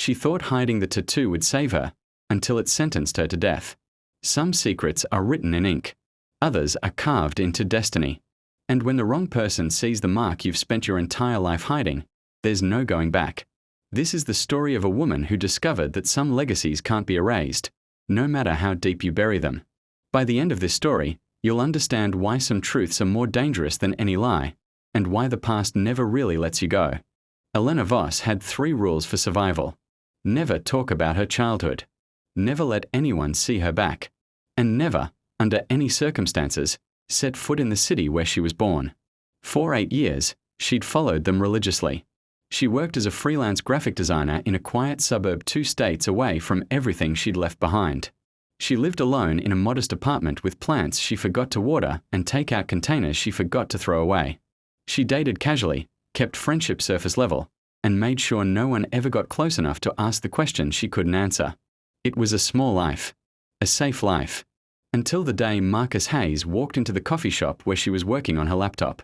She thought hiding the tattoo would save her, until it sentenced her to death. Some secrets are written in ink. Others are carved into destiny. And when the wrong person sees the mark you've spent your entire life hiding, there's no going back. This is the story of a woman who discovered that some legacies can't be erased, no matter how deep you bury them. By the end of this story, you'll understand why some truths are more dangerous than any lie, and why the past never really lets you go. Elena Voss had 3 rules for survival. Never talk about her childhood. Never let anyone see her back. And never, under any circumstances, set foot in the city where she was born. For 8 years, she'd followed them religiously. She worked as a freelance graphic designer in a quiet suburb 2 states away from everything she'd left behind. She lived alone in a modest apartment with plants she forgot to water and take-out containers she forgot to throw away. She dated casually, kept friendship surface level, and made sure no one ever got close enough to ask the question she couldn't answer. It was a small life. A safe life. Until the day Marcus Hayes walked into the coffee shop where she was working on her laptop.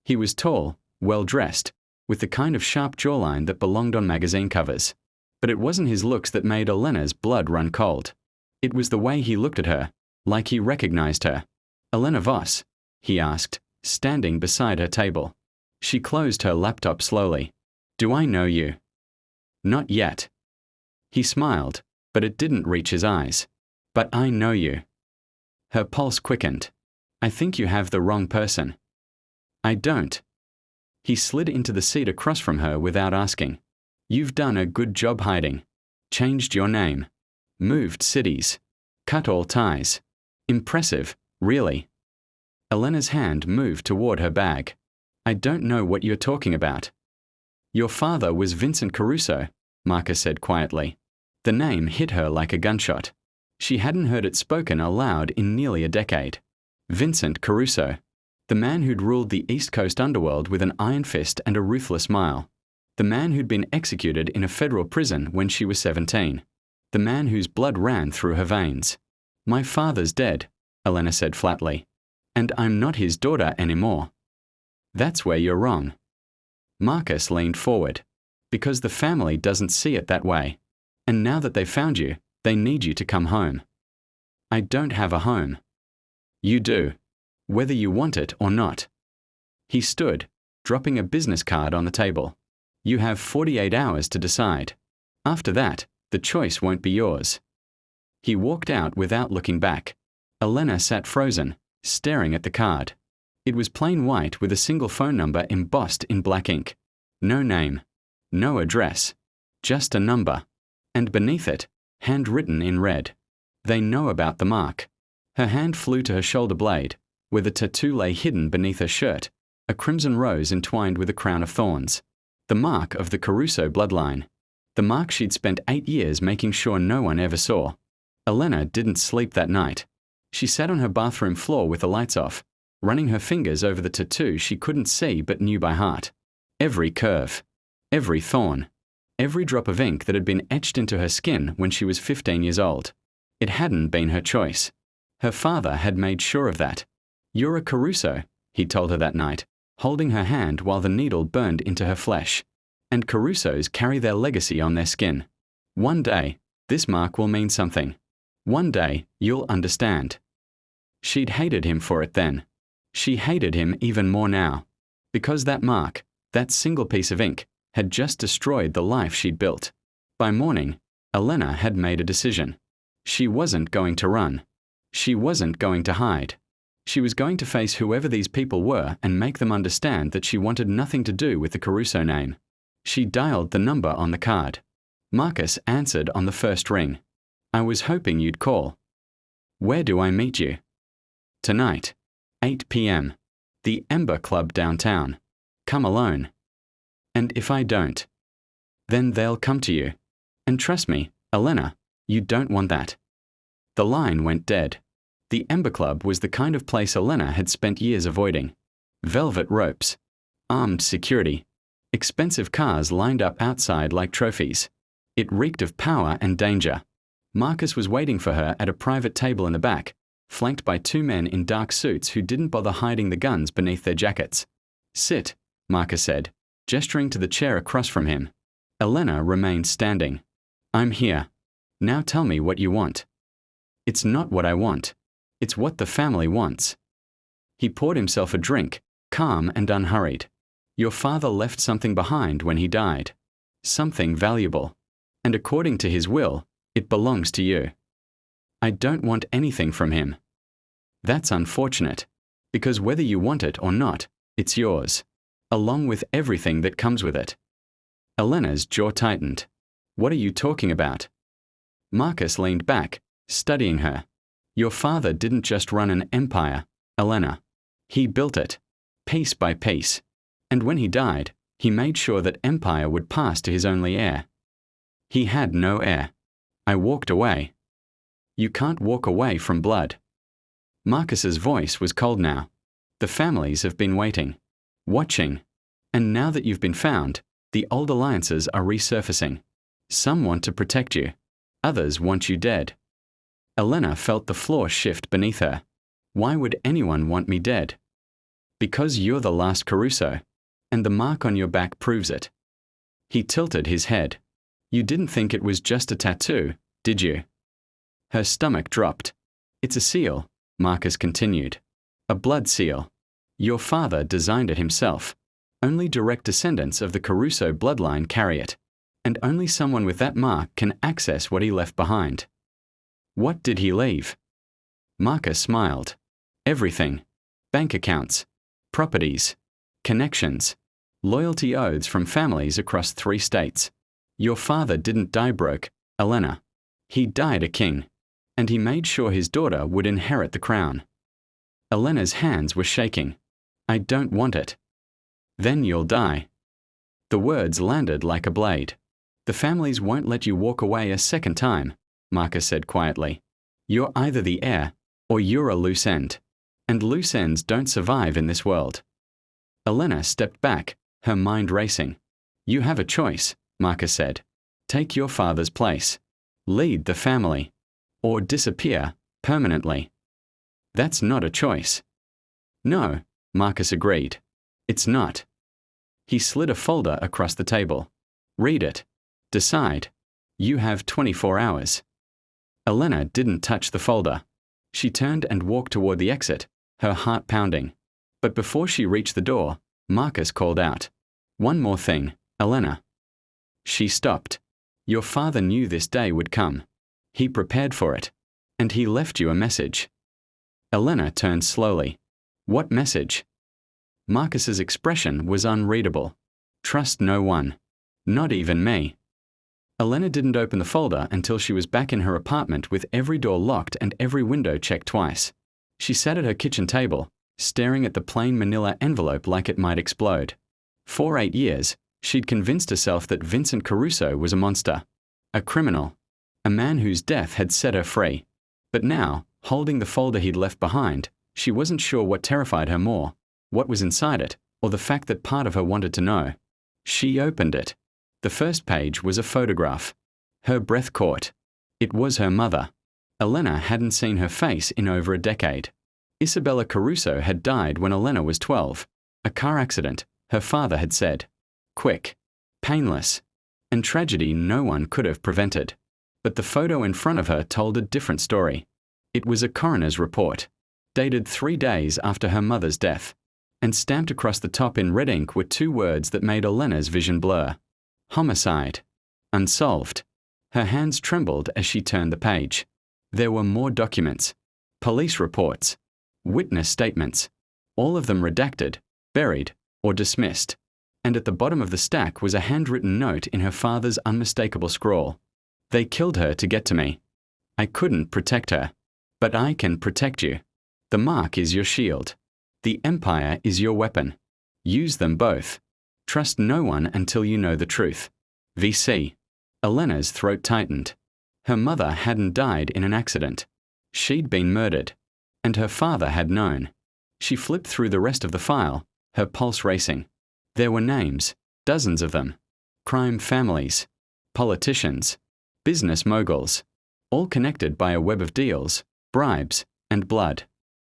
He was tall, well-dressed, with the kind of sharp jawline that belonged on magazine covers. But it wasn't his looks that made Elena's blood run cold. It was the way he looked at her, like he recognized her. "Elena Voss?" he asked, standing beside her table. She closed her laptop slowly. "Do I know you?" "Not yet." He smiled, but it didn't reach his eyes. "But I know you." Her pulse quickened. "I think you have the wrong person." "I don't." He slid into the seat across from her without asking. "You've done a good job hiding. Changed your name. Moved cities. Cut all ties. Impressive, really." Elena's hand moved toward her bag. "I don't know what you're talking about." "Your father was Vincent Caruso," Marcus said quietly. The name hit her like a gunshot. She hadn't heard it spoken aloud in nearly a decade. Vincent Caruso. The man who'd ruled the East Coast underworld with an iron fist and a ruthless smile. The man who'd been executed in a federal prison when she was 17. The man whose blood ran through her veins. "My father's dead," Elena said flatly. "And I'm not his daughter anymore." "That's where you're wrong." Marcus leaned forward. "Because the family doesn't see it that way. And now that they've found you, they need you to come home." "I don't have a home." "You do. Whether you want it or not." He stood, dropping a business card on the table. "You have 48 hours to decide. After that, the choice won't be yours." He walked out without looking back. Elena sat frozen, staring at the card. It was plain white with a single phone number embossed in black ink. No name. No address. Just a number. And beneath it, handwritten in red, "They know about the mark." Her hand flew to her shoulder blade, where the tattoo lay hidden beneath her shirt, a crimson rose entwined with a crown of thorns. The mark of the Caruso bloodline. The mark she'd spent 8 years making sure no one ever saw. Elena didn't sleep that night. She sat on her bathroom floor with the lights off, running her fingers over the tattoo she couldn't see but knew by heart. Every curve. Every thorn. Every drop of ink that had been etched into her skin when she was 15 years old. It hadn't been her choice. Her father had made sure of that. "You're a Caruso," he told her that night, holding her hand while the needle burned into her flesh. "And Carusos carry their legacy on their skin. One day, this mark will mean something. One day, you'll understand." She'd hated him for it then. She hated him even more now. Because that mark, that single piece of ink, had just destroyed the life she'd built. By morning, Elena had made a decision. She wasn't going to run. She wasn't going to hide. She was going to face whoever these people were and make them understand that she wanted nothing to do with the Caruso name. She dialed the number on the card. Marcus answered on the first ring. "I was hoping you'd call." "Where do I meet you?" "Tonight. 8 p.m. The Ember Club downtown. Come alone." "And if I don't?" "Then they'll come to you. And trust me, Elena, you don't want that." The line went dead. The Ember Club was the kind of place Elena had spent years avoiding. Velvet ropes. Armed security. Expensive cars lined up outside like trophies. It reeked of power and danger. Marcus was waiting for her at a private table in the back, flanked by 2 men in dark suits who didn't bother hiding the guns beneath their jackets. "Sit," Marcus said, gesturing to the chair across from him. Elena remained standing. I'm here. Now tell me what you want. It's not what I want. It's what the family wants. He poured himself a drink, calm and unhurried. Your father left something behind when he died. Something valuable. And according to his will, it belongs to you. I don't want anything from him. That's unfortunate, because whether you want it or not, it's yours, along with everything that comes with it. Elena's jaw tightened. What are you talking about? Marcus leaned back, studying her. Your father didn't just run an empire, Elena. He built it, piece by piece. And when he died, he made sure that empire would pass to his only heir. He had no heir. I walked away. You can't walk away from blood. Marcus's voice was cold now. The families have been waiting, watching. And now that you've been found, the old alliances are resurfacing. Some want to protect you. Others want you dead. Elena felt the floor shift beneath her. Why would anyone want me dead? Because you're the last Caruso, and the mark on your back proves it. He tilted his head. You didn't think it was just a tattoo, did you? Her stomach dropped. It's a seal, Marcus continued. A blood seal. Your father designed it himself. Only direct descendants of the Caruso bloodline carry it, and only someone with that mark can access what he left behind. What did he leave? Marcus smiled. Everything. Bank accounts, properties, connections, loyalty oaths from families across 3 states. Your father didn't die broke, Elena. He died a king, and he made sure his daughter would inherit the crown. Elena's hands were shaking. I don't want it. Then you'll die. The words landed like a blade. The families won't let you walk away a second time, Marcus said quietly. You're either the heir, or you're a loose end. And loose ends don't survive in this world. Elena stepped back, her mind racing. You have a choice, Marcus said. Take your father's place. Lead the family. Or disappear permanently. That's not a choice. No, Marcus agreed. It's not. He slid a folder across the table. Read it. Decide. You have 24 hours. Elena didn't touch the folder. She turned and walked toward the exit, her heart pounding. But before she reached the door, Marcus called out. One more thing, Elena. She stopped. Your father knew this day would come. He prepared for it. And he left you a message. Elena turned slowly. What message? Marcus's expression was unreadable. Trust no one. Not even me. Elena didn't open the folder until she was back in her apartment with every door locked and every window checked twice. She sat at her kitchen table, staring at the plain manila envelope like it might explode. For 8 years, she'd convinced herself that Vincent Caruso was a monster, a criminal, a man whose death had set her free. But now, holding the folder he'd left behind, she wasn't sure what terrified her more, what was inside it, or the fact that part of her wanted to know. She opened it. The first page was a photograph. Her breath caught. It was her mother. Elena hadn't seen her face in over a decade. Isabella Caruso had died when Elena was 12. A car accident, her father had said. Quick. Painless. And tragedy no one could have prevented. But the photo in front of her told a different story. It was a coroner's report, dated 3 days after her mother's death, and stamped across the top in red ink were 2 words that made Elena's vision blur. Homicide. Unsolved. Her hands trembled as she turned the page. There were more documents. Police reports. Witness statements. All of them redacted, buried, or dismissed. And at the bottom of the stack was a handwritten note in her father's unmistakable scrawl. They killed her to get to me. I couldn't protect her. But I can protect you. The mark is your shield. The empire is your weapon. Use them both. Trust no one until you know the truth. VC. Elena's throat tightened. Her mother hadn't died in an accident. She'd been murdered. And her father had known. She flipped through the rest of the file, her pulse racing. There were names, dozens of them. Crime families. Politicians. Business moguls. All connected by a web of deals, bribes, and blood.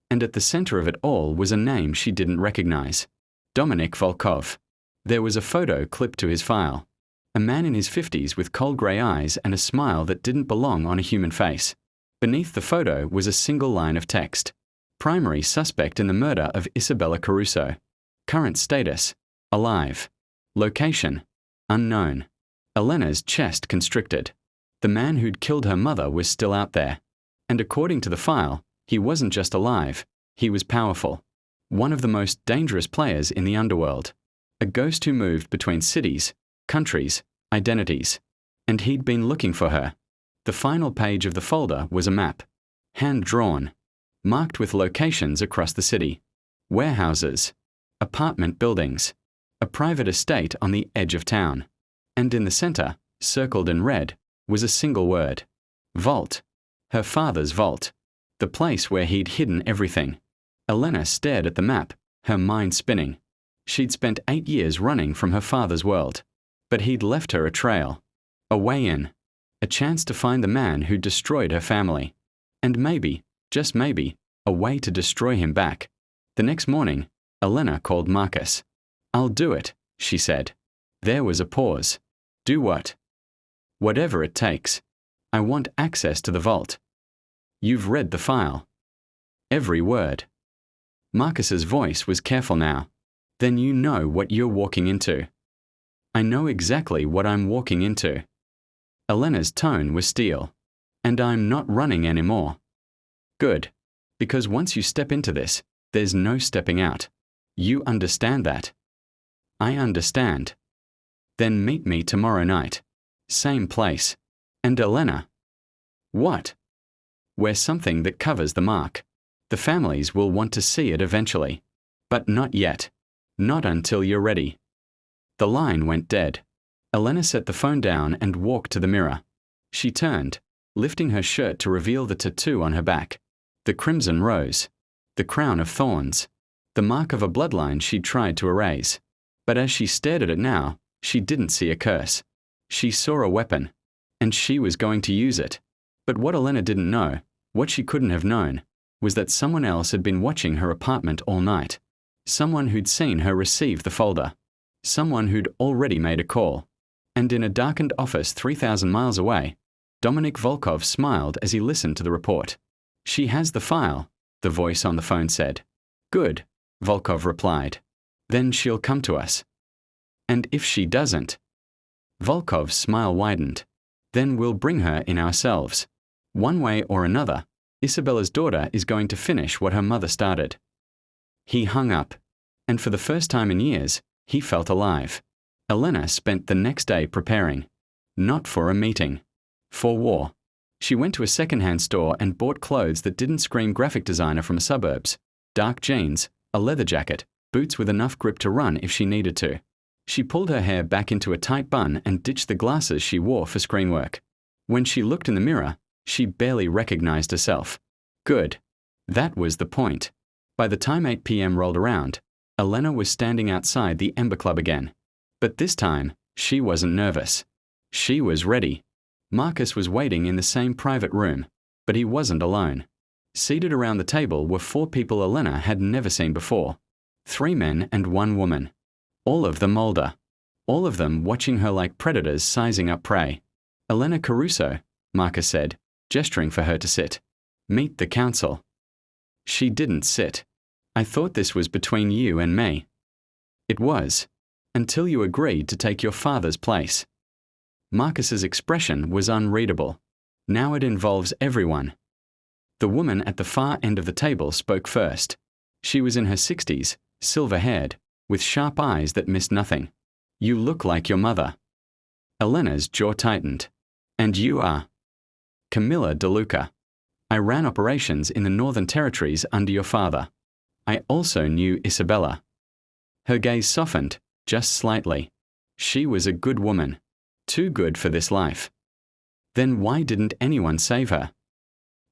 And at the center of it all was a name she didn't recognize. Dominic Volkov. There was a photo clipped to his file. A man in his 50s with cold grey eyes and a smile that didn't belong on a human face. Beneath the photo was a single line of text. Primary suspect in the murder of Isabella Caruso. Current status: alive. Location: unknown. Elena's chest constricted. The man who'd killed her mother was still out there. And according to the file, he wasn't just alive, he was powerful. One of the most dangerous players in the underworld. A ghost who moved between cities, countries, identities. And he'd been looking for her. The final page of the folder was a map. Hand-drawn. Marked with locations across the city. Warehouses. Apartment buildings. A private estate on the edge of town. And in the center, circled in red, was a single word. Vault. Her father's vault. The place where he'd hidden everything. Elena stared at the map, her mind spinning. She'd spent 8 years running from her father's world. But he'd left her a trail. A way in. A chance to find the man who destroyed her family. And maybe, just maybe, a way to destroy him back. The next morning, Elena called Marcus. "I'll do it," she said. There was a pause. "Do what?" "Whatever it takes. I want access to the vault." "You've read the file." "Every word." Marcus's voice was careful now. "Then you know what you're walking into." "I know exactly what I'm walking into." Elena's tone was steel. "And I'm not running anymore." "Good. Because once you step into this, there's no stepping out. You understand that?" "I understand." "Then meet me tomorrow night. Same place. And Elena." "What?" "Wear something that covers the mark. The families will want to see it eventually. But not yet. Not until you're ready." The line went dead. Elena set the phone down and walked to the mirror. She turned, lifting her shirt to reveal the tattoo on her back. The crimson rose. The crown of thorns. The mark of a bloodline she'd tried to erase. But as she stared at it now, she didn't see a curse. She saw a weapon. And she was going to use it. But what Elena didn't know, what she couldn't have known, was that someone else had been watching her apartment all night. Someone who'd seen her receive the folder. Someone who'd already made a call. And in a darkened office 3,000 miles away, Dominik Volkov smiled as he listened to the report. "She has the file," the voice on the phone said. "Good," Volkov replied. "Then she'll come to us." "And if she doesn't?" Volkov's smile widened. "Then we'll bring her in ourselves. One way or another, Isabella's daughter is going to finish what her mother started." He hung up. And for the first time in years, he felt alive. Elena spent the next day preparing. Not for a meeting. For war. She went to a second-hand store and bought clothes that didn't scream graphic designer from the suburbs. Dark jeans, a leather jacket, boots with enough grip to run if she needed to. She pulled her hair back into a tight bun and ditched the glasses she wore for screen work. When she looked in the mirror, she barely recognized herself. Good. That was the point. By the time 8 p.m. rolled around, Elena was standing outside the Ember Club again. But this time, she wasn't nervous. She was ready. Marcus was waiting in the same private room, but he wasn't alone. Seated around the table were 4 people Elena had never seen before. 3 men and 1 woman. All of them older. All of them watching her like predators sizing up prey. "Elena Caruso," Marcus said, gesturing for her to sit. "Meet the council." She didn't sit. "I thought this was between you and me." "It was. Until you agreed to take your father's place." Marcus's expression was unreadable. Now it involves everyone. The woman at the far end of the table spoke first. She was in her 60s, silver-haired, with sharp eyes that missed nothing. "You look like your mother." Elena's jaw tightened. "And you are?" "Camilla DeLuca. I ran operations in the Northern Territories under your father. I also knew Isabella." Her gaze softened, just slightly. She was a good woman. Too good for this life. Then why didn't anyone save her?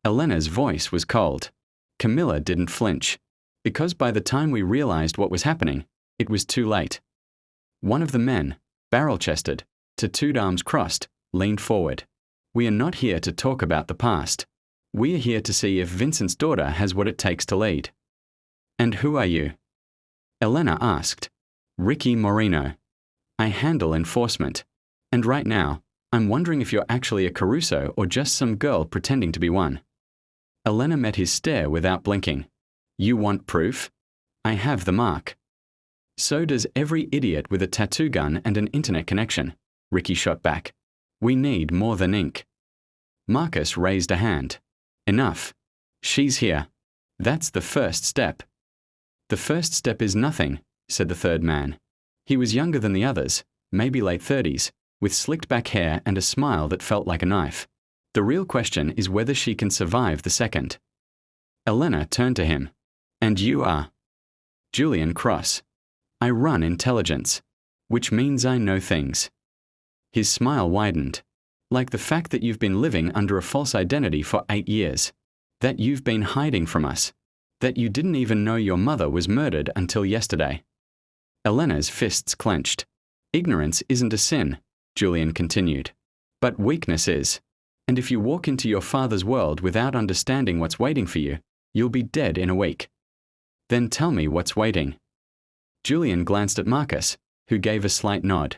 Elena's voice was cold. Camilla didn't flinch. Because by the time we realized what was happening, it was too late. One of the men, barrel-chested, tattooed arms crossed, leaned forward. "We are not here to talk about the past. We are here to see if Vincent's daughter has what it takes to lead." "And who are you?" Elena asked. "Ricky Moreno. I handle enforcement. And right now, I'm wondering if you're actually a Caruso or just some girl pretending to be one. Elena met his stare without blinking. You want proof? I have the mark. So does every idiot with a tattoo gun and an internet connection, Ricky shot back. We need more than ink. Marcus raised a hand. Enough. She's here. That's the first step. The first step is nothing, said the third man. He was younger than the others, maybe late 30s, with slicked back hair and a smile that felt like a knife. The real question is whether she can survive the second. Elena turned to him. And you are? Julian Cross. I run intelligence, which means I know things. His smile widened. Like the fact that you've been living under a false identity for 8 years. That you've been hiding from us. That you didn't even know your mother was murdered until yesterday. Elena's fists clenched. Ignorance isn't a sin, Julian continued. But weakness is. And if you walk into your father's world without understanding what's waiting for you, you'll be dead in a week. Then tell me what's waiting. Julian glanced at Marcus, who gave a slight nod.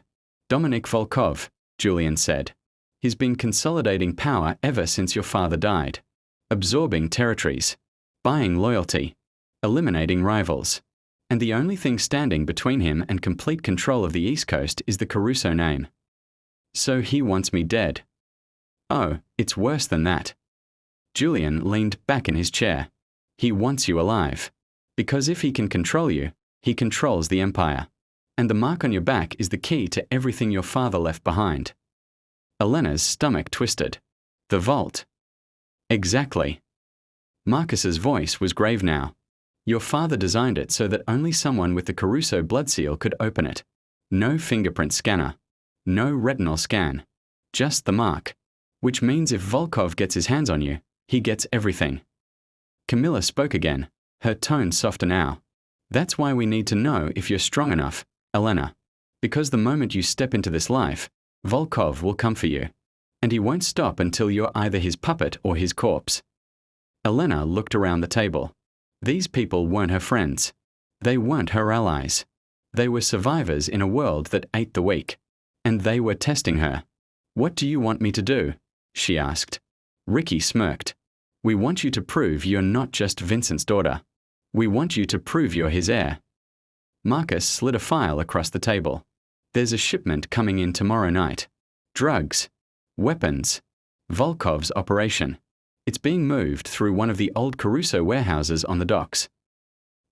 Dominic Volkov, Julian said. He's been consolidating power ever since your father died. Absorbing territories. Buying loyalty. Eliminating rivals. And the only thing standing between him and complete control of the East Coast is the Caruso name. So he wants me dead. Oh, it's worse than that. Julian leaned back in his chair. He wants you alive. Because if he can control you, he controls the empire. And the mark on your back is the key to everything your father left behind. Elena's stomach twisted. The vault. Exactly. Marcus's voice was grave now. Your father designed it so that only someone with the Caruso blood seal could open it. No fingerprint scanner. No retinal scan. Just the mark. Which means if Volkov gets his hands on you, he gets everything. Camilla spoke again, her tone softer now. That's why we need to know if you're strong enough, Elena. Because the moment you step into this life, Volkov will come for you. And he won't stop until you're either his puppet or his corpse. Elena looked around the table. These people weren't her friends. They weren't her allies. They were survivors in a world that ate the weak. And they were testing her. What do you want me to do? She asked. Ricky smirked. We want you to prove you're not just Vincent's daughter. We want you to prove you're his heir. Marcus slid a file across the table. There's a shipment coming in tomorrow night. Drugs. Weapons. Volkov's operation. It's being moved through one of the old Caruso warehouses on the docks.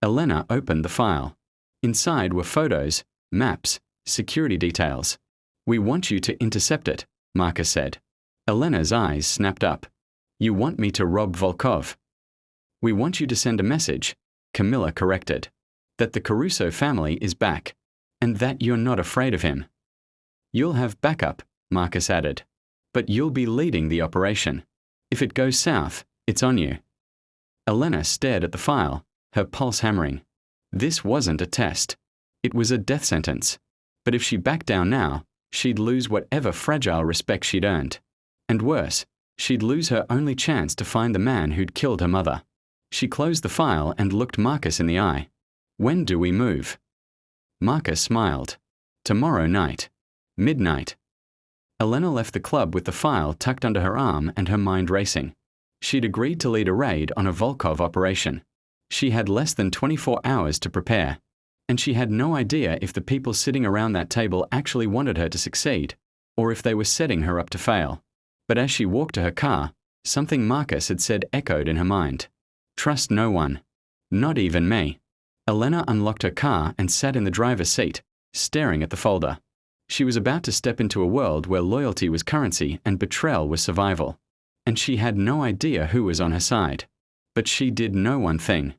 Elena opened the file. Inside were photos, maps, security details. We want you to intercept it, Marcus said. Elena's eyes snapped up. You want me to rob Volkov? We want you to send a message, Camilla corrected. That the Caruso family is back, and that you're not afraid of him. You'll have backup, Marcus added. But you'll be leading the operation. If it goes south, it's on you. Elena stared at the file, her pulse hammering. This wasn't a test. It was a death sentence. But if she backed down now, she'd lose whatever fragile respect she'd earned. And worse, she'd lose her only chance to find the man who'd killed her mother. She closed the file and looked Marcus in the eye. When do we move? Marcus smiled. Tomorrow night. Midnight. Elena left the club with the file tucked under her arm and her mind racing. She'd agreed to lead a raid on a Volkov operation. She had less than 24 hours to prepare. And she had no idea if the people sitting around that table actually wanted her to succeed, or if they were setting her up to fail. But as she walked to her car, something Marcus had said echoed in her mind. Trust no one. Not even me. Elena unlocked her car and sat in the driver's seat, staring at the folder. She was about to step into a world where loyalty was currency and betrayal was survival. And she had no idea who was on her side. But she did know one thing.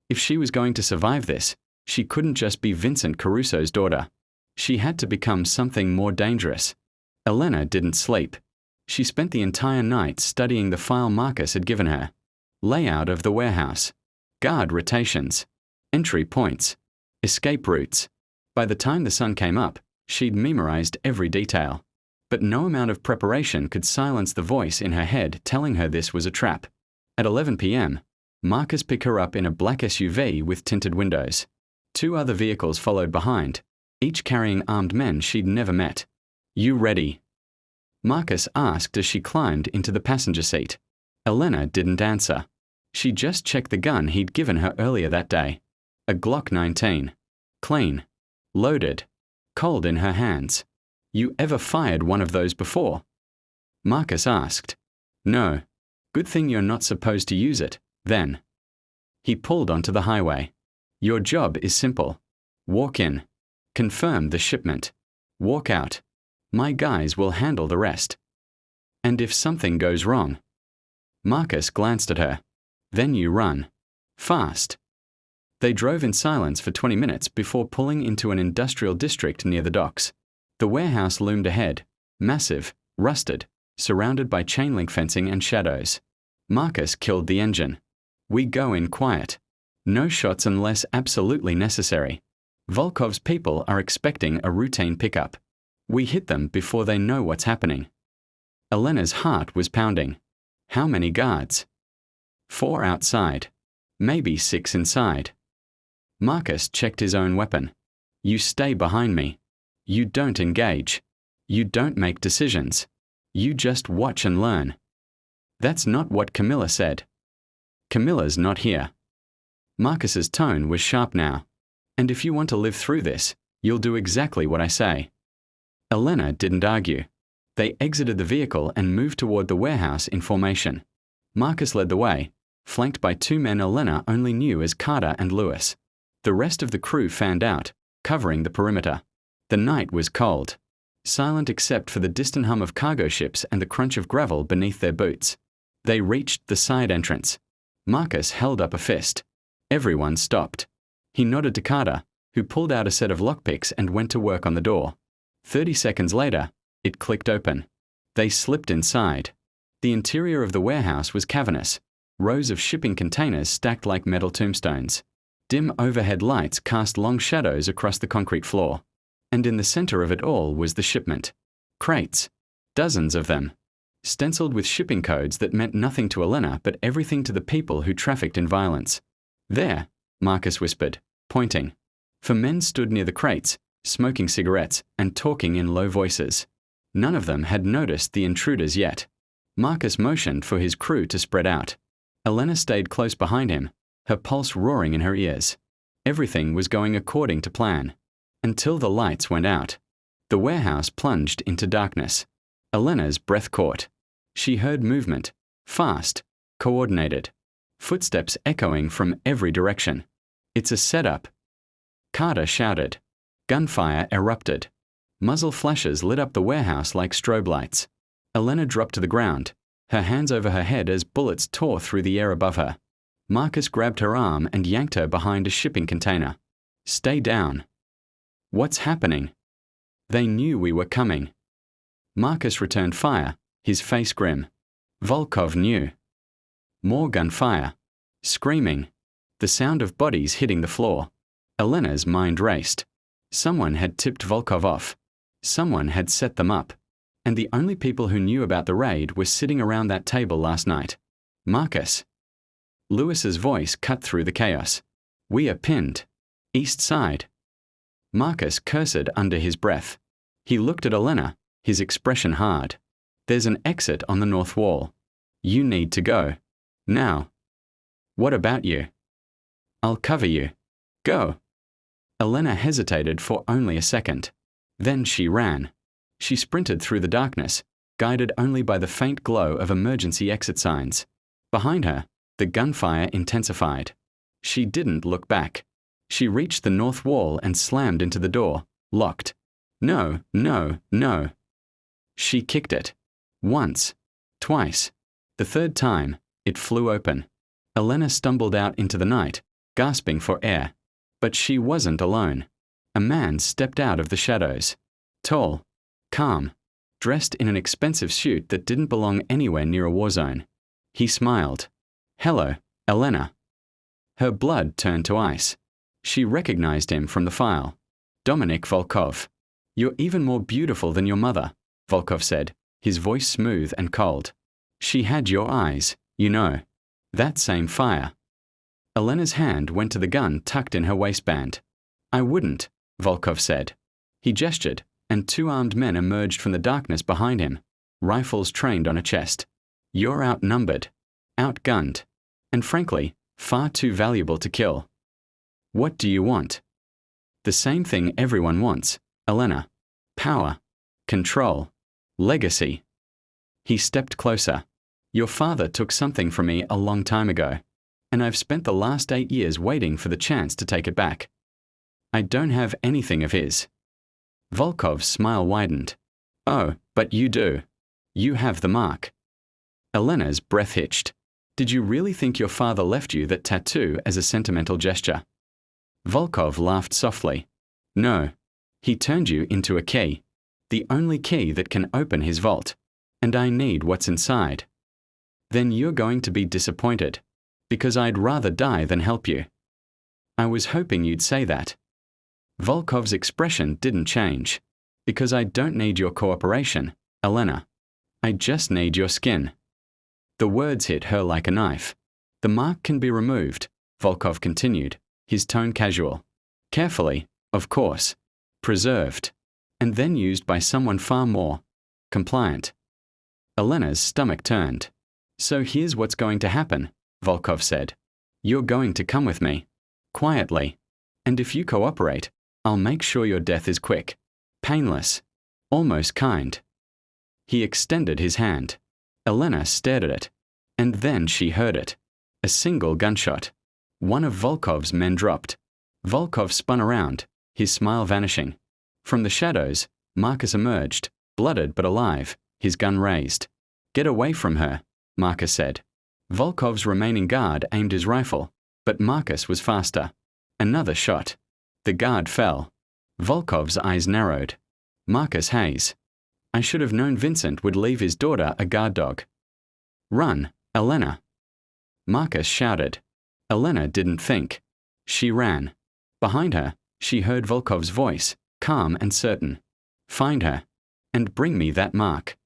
If she was going to survive this, she couldn't just be Vincent Caruso's daughter. She had to become something more dangerous. Elena didn't sleep. She spent the entire night studying the file Marcus had given her. Layout of the warehouse. Guard rotations. Entry points. Escape routes. By the time the sun came up, she'd memorized every detail. But no amount of preparation could silence the voice in her head telling her this was a trap. At 11 p.m., Marcus picked her up in a black SUV with tinted windows. 2 other vehicles followed behind, each carrying armed men she'd never met. You ready? Marcus asked as she climbed into the passenger seat. Elena didn't answer. She just checked the gun he'd given her earlier that day. A Glock 19. Clean. Loaded. Cold in her hands. You ever fired one of those before? Marcus asked. No. Good thing you're not supposed to use it, then. He pulled onto the highway. Your job is simple. Walk in. Confirm the shipment. Walk out. My guys will handle the rest. And if something goes wrong? Marcus glanced at her. Then you run. Fast. They drove in silence for 20 minutes before pulling into an industrial district near the docks. The warehouse loomed ahead, massive, rusted, surrounded by chain-link fencing and shadows. Marcus killed the engine. We go in quiet. No shots unless absolutely necessary. Volkov's people are expecting a routine pickup. We hit them before they know what's happening. Elena's heart was pounding. How many guards? 4 outside. Maybe 6 inside. Marcus checked his own weapon. You stay behind me. You don't engage. You don't make decisions. You just watch and learn. That's not what Camilla said. Camilla's not here. Marcus's tone was sharp now. And if you want to live through this, you'll do exactly what I say. Elena didn't argue. They exited the vehicle and moved toward the warehouse in formation. Marcus led the way, flanked by 2 men Elena only knew as Carter and Lewis. The rest of the crew fanned out, covering the perimeter. The night was cold, silent except for the distant hum of cargo ships and the crunch of gravel beneath their boots. They reached the side entrance. Marcus held up a fist. Everyone stopped. He nodded to Carter, who pulled out a set of lockpicks and went to work on the door. 30 seconds later, it clicked open. They slipped inside. The interior of the warehouse was cavernous, rows of shipping containers stacked like metal tombstones. Dim overhead lights cast long shadows across the concrete floor. And in the center of it all was the shipment. Crates. Dozens of them. Stenciled with shipping codes that meant nothing to Elena but everything to the people who trafficked in violence. There, Marcus whispered, pointing. 4 men stood near the crates, smoking cigarettes and talking in low voices. None of them had noticed the intruders yet. Marcus motioned for his crew to spread out. Elena stayed close behind him, her pulse roaring in her ears. Everything was going according to plan. Until the lights went out. The warehouse plunged into darkness. Elena's breath caught. She heard movement, fast, coordinated. Footsteps echoing from every direction. It's a setup. Carter shouted. Gunfire erupted. Muzzle flashes lit up the warehouse like strobe lights. Elena dropped to the ground, her hands over her head as bullets tore through the air above her. Marcus grabbed her arm and yanked her behind a shipping container. Stay down. What's happening? They knew we were coming. Marcus returned fire, his face grim. Volkov knew. More gunfire. Screaming. The sound of bodies hitting the floor. Elena's mind raced. Someone had tipped Volkov off. Someone had set them up. And the only people who knew about the raid were sitting around that table last night. Marcus. Lewis's voice cut through the chaos. We are pinned. East side. Marcus cursed under his breath. He looked at Elena, his expression hard. There's an exit on the north wall. You need to go. Now. What about you? I'll cover you. Go. Elena hesitated for only a second. Then she ran. She sprinted through the darkness, guided only by the faint glow of emergency exit signs. Behind her, the gunfire intensified. She didn't look back. She reached the north wall and slammed into the door, locked. No, no, no. She kicked it. Once. Twice. The third time, it flew open. Elena stumbled out into the night, gasping for air. But she wasn't alone. A man stepped out of the shadows. Tall. Calm. Dressed in an expensive suit that didn't belong anywhere near a war zone. He smiled. Hello, Elena. Her blood turned to ice. She recognized him from the file. Dominic Volkov. You're even more beautiful than your mother, Volkov said, his voice smooth and cold. She had your eyes, you know. That same fire. Elena's hand went to the gun tucked in her waistband. I wouldn't, Volkov said. He gestured, and 2 armed men emerged from the darkness behind him, rifles trained on a chest. You're outnumbered, outgunned, and frankly, far too valuable to kill. What do you want? The same thing everyone wants, Elena. Power, control, legacy. He stepped closer. Your father took something from me a long time ago, and I've spent the last 8 years waiting for the chance to take it back. I don't have anything of his. Volkov's smile widened. Oh, but you do. You have the mark. Elena's breath hitched. Did you really think your father left you that tattoo as a sentimental gesture? Volkov laughed softly. No. He turned you into a key. The only key that can open his vault. And I need what's inside. Then you're going to be disappointed. Because I'd rather die than help you. I was hoping you'd say that. Volkov's expression didn't change. Because I don't need your cooperation, Elena. I just need your skin. The words hit her like a knife. The mark can be removed, Volkov continued, his tone casual. Carefully, of course. Preserved. And then used by someone far more compliant. Elena's stomach turned. So here's what's going to happen, Volkov said. You're going to come with me. Quietly. And if you cooperate, I'll make sure your death is quick. Painless. Almost kind. He extended his hand. Elena stared at it. And then she heard it. A single gunshot. One of Volkov's men dropped. Volkov spun around, his smile vanishing. From the shadows, Marcus emerged, blooded but alive, his gun raised. Get away from her, Marcus said. Volkov's remaining guard aimed his rifle, but Marcus was faster. Another shot. The guard fell. Volkov's eyes narrowed. Marcus Hayes. I should have known Vincent would leave his daughter a guard dog. Run, Elena. Marcus shouted. Elena didn't think. She ran. Behind her, she heard Volkov's voice, calm and certain. Find her. And bring me that mark.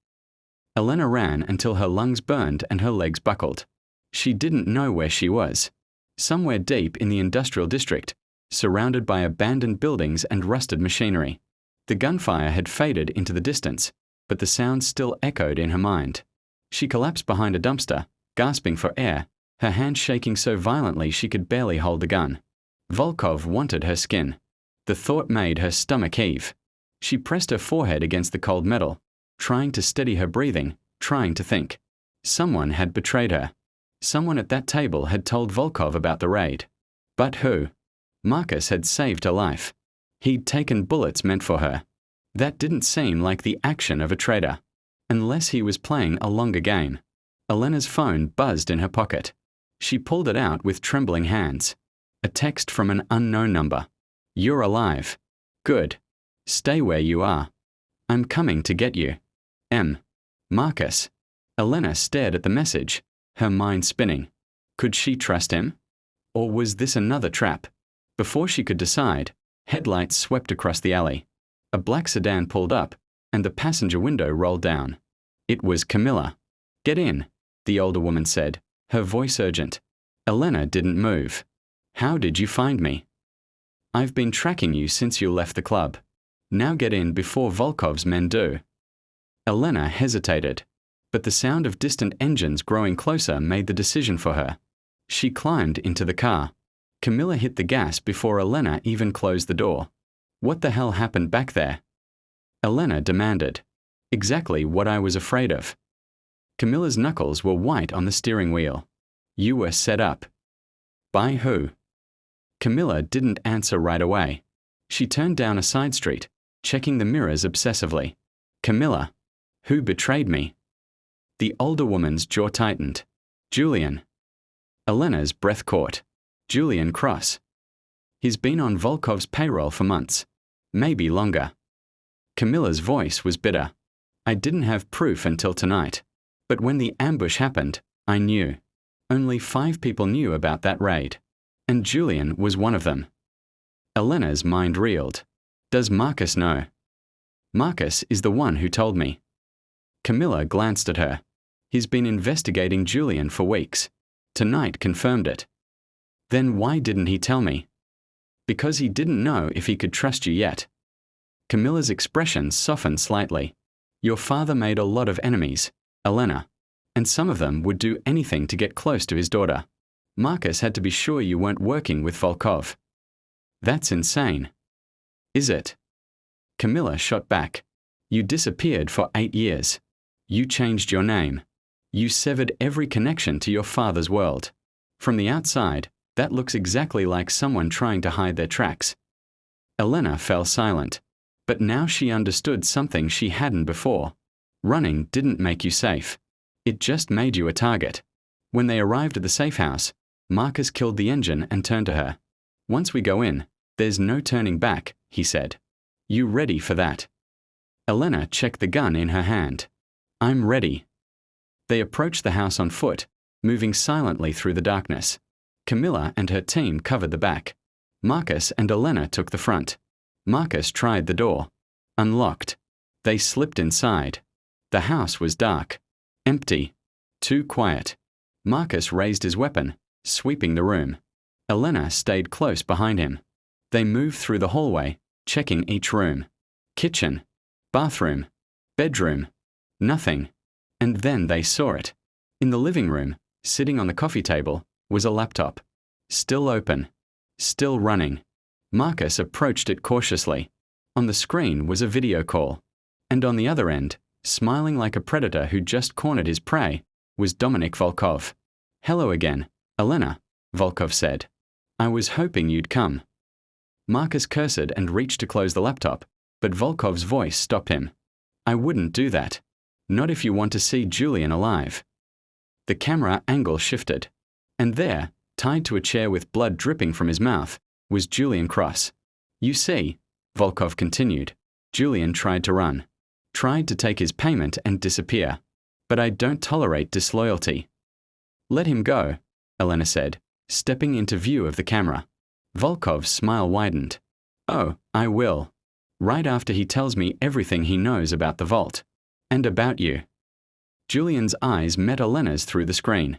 Elena ran until her lungs burned and her legs buckled. She didn't know where she was. Somewhere deep in the industrial district, surrounded by abandoned buildings and rusted machinery. The gunfire had faded into the distance, but the sound still echoed in her mind. She collapsed behind a dumpster, gasping for air, her hand shaking so violently she could barely hold the gun. Volkov wanted her skin. The thought made her stomach heave. She pressed her forehead against the cold metal, trying to steady her breathing, trying to think. Someone had betrayed her. Someone at that table had told Volkov about the raid. But who? Marcus had saved her life. He'd taken bullets meant for her. That didn't seem like the action of a traitor. Unless he was playing a longer game. Elena's phone buzzed in her pocket. She pulled it out with trembling hands. A text from an unknown number. You're alive. Good. Stay where you are. I'm coming to get you. M. Marcus. Elena stared at the message, her mind spinning. Could she trust him? Or was this another trap? Before she could decide, headlights swept across the alley. A black sedan pulled up, and the passenger window rolled down. It was Camilla. Get in, the older woman said, her voice urgent. Elena didn't move. How did you find me? I've been tracking you since you left the club. Now get in before Volkov's men do. Elena hesitated, but the sound of distant engines growing closer made the decision for her. She climbed into the car. Camilla hit the gas before Elena even closed the door. What the hell happened back there? Elena demanded. Exactly what I was afraid of. Camilla's knuckles were white on the steering wheel. You were set up. By who? Camilla didn't answer right away. She turned down a side street, checking the mirrors obsessively. Camilla. Who betrayed me? The older woman's jaw tightened. Julian. Elena's breath caught. Julian Cross. He's been on Volkov's payroll for months. Maybe longer. Camilla's voice was bitter. I didn't have proof until tonight. But when the ambush happened, I knew. Only 5 people knew about that raid. And Julian was one of them. Elena's mind reeled. Does Marcus know? Marcus is the one who told me. Camilla glanced at her. He's been investigating Julian for weeks. Tonight confirmed it. Then why didn't he tell me? Because he didn't know if he could trust you yet. Camilla's expression softened slightly. Your father made a lot of enemies, Elena, and some of them would do anything to get close to his daughter. Marcus had to be sure you weren't working with Volkov. That's insane. Is it? Camilla shot back. You disappeared for 8 years. You changed your name. You severed every connection to your father's world. From the outside, that looks exactly like someone trying to hide their tracks. Elena fell silent, but now she understood something she hadn't before. Running didn't make you safe. It just made you a target. When they arrived at the safe house, Marcus killed the engine and turned to her. Once we go in, there's no turning back, he said. You ready for that? Elena checked the gun in her hand. I'm ready. They approached the house on foot, moving silently through the darkness. Camilla and her team covered the back. Marcus and Elena took the front. Marcus tried the door. Unlocked. They slipped inside. The house was dark. Empty. Too quiet. Marcus raised his weapon, sweeping the room. Elena stayed close behind him. They moved through the hallway, checking each room. Kitchen. Bathroom. Bedroom. Nothing. And then they saw it. In the living room, sitting on the coffee table, was a laptop. Still open. Still running. Marcus approached it cautiously. On the screen was a video call. And on the other end, smiling like a predator who just cornered his prey, was Dominic Volkov. Hello again, Elena, Volkov said. I was hoping you'd come. Marcus cursed and reached to close the laptop, but Volkov's voice stopped him. I wouldn't do that. Not if you want to see Julian alive. The camera angle shifted. And there, tied to a chair with blood dripping from his mouth, was Julian Cross. You see, Volkov continued, Julian tried to run. Tried to take his payment and disappear. But I don't tolerate disloyalty. Let him go, Elena said, stepping into view of the camera. Volkov's smile widened. Oh, I will. Right after he tells me everything he knows about the vault. And about you. Julian's eyes met Elena's through the screen.